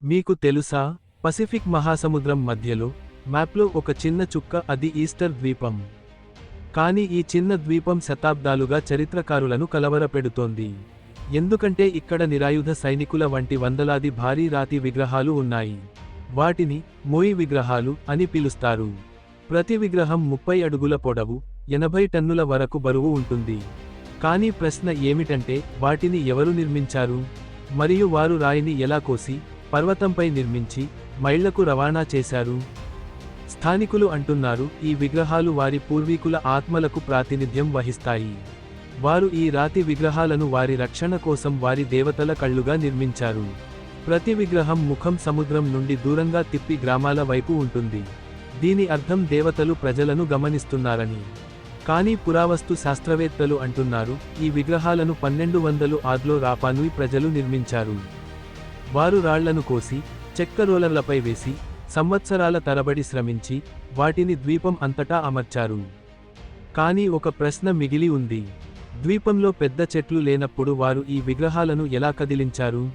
మీకు తెలుసా, పసిఫిక్ మహాసముద్రం మధ్యలో మ్యాప్లో ఒక చిన్న చుక్క, అది ఈస్టర్ ద్వీపం. కానీ ఈ చిన్న ద్వీపం శతాబ్దాలుగా చరిత్రకారులను కలవరపెడుతోంది. ఎందుకంటే ఇక్కడ నిరాయుధ సైనికుల వంటి వందలాది భారీ రాతి విగ్రహాలు ఉన్నాయి. వాటిని మోయి విగ్రహాలు అని పిలుస్తారు. ప్రతి విగ్రహం 30 అడుగుల పొడవు, 80 టన్నుల వరకు బరువు ఉంటుంది. కానీ ప్రశ్న ఏమిటంటే, వాటిని ఎవరు నిర్మించారు? మరియు వారు రాయిని ఎలా కోసి, పర్వతంపై నిర్మించి, మైళ్లకు రవాణా చేశారు? స్థానికులు అంటున్నారు, ఈ విగ్రహాలు వారి పూర్వీకుల ఆత్మలకు ప్రాతినిధ్యం వహిస్తాయి. వారు ఈ రాతి విగ్రహాలను వారి రక్షణ కోసం వారి దేవతల కళ్ళుగా నిర్మించారు. ప్రతి విగ్రహం ముఖం సముద్రం నుండి దూరంగా తిప్పి గ్రామాల వైపు ఉంటుంది. దీని అర్థం దేవతలు ప్రజలను గమనిస్తున్నారని. కానీ పురావస్తు శాస్త్రవేత్తలు అంటున్నారు, ఈ విగ్రహాలను 1206లో రాపానుయ్ ప్రజలు నిర్మించారు. వారు రాళ్లను కోసి, చెక్క రోలర్లపై వేసి, సంవత్సరాల తరబడి శ్రమించి, వాటిని ద్వీపం అంతటా అమర్చారు. కానీ ఒక ప్రశ్న మిగిలి ఉంది. ద్వీపంలో పెద్ద చెట్లు లేనప్పుడు వారు ఈ విగ్రహాలను ఎలా కదిలించారు?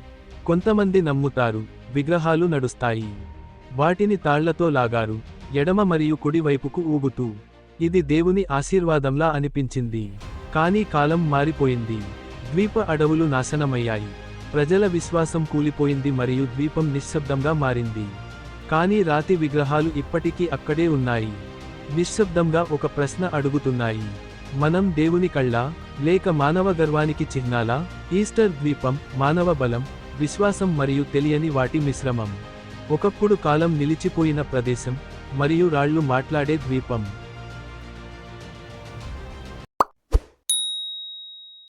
కొంతమంది నమ్ముతారు, విగ్రహాలు నడుస్తాయి. వాటిని తాళ్లతో లాగారు, ఎడమ మరియు కుడి వైపుకు ఊగుతూ. ఇది దేవుని ఆశీర్వాదంలా అనిపించింది. కానీ కాలం మారిపోయింది. ద్వీప అడవులు నాశనమయ్యాయి. ప్రజల విశ్వాసం కూలిపోయింది మరియు ద్వీపం నిశ్శబ్దంగా మారింది. కానీ రాతి విగ్రహాలు ఇప్పటికీ అక్కడే ఉన్నాయి. నిశ్శబ్దంగా ఒక ప్రశ్న అడుగుతున్నాయి. మనం దేవుని కళ్ళా, లేక మానవ గర్వానికి చిహ్నాలా? ఈస్టర్ ద్వీపం మానవ బలం, విశ్వాసం మరియు తెలియని వాటి మిశ్రమం. ఒకప్పుడు కాలం నిలిచిపోయిన ప్రదేశం, మరియు రాళ్లు మాట్లాడే ద్వీపం.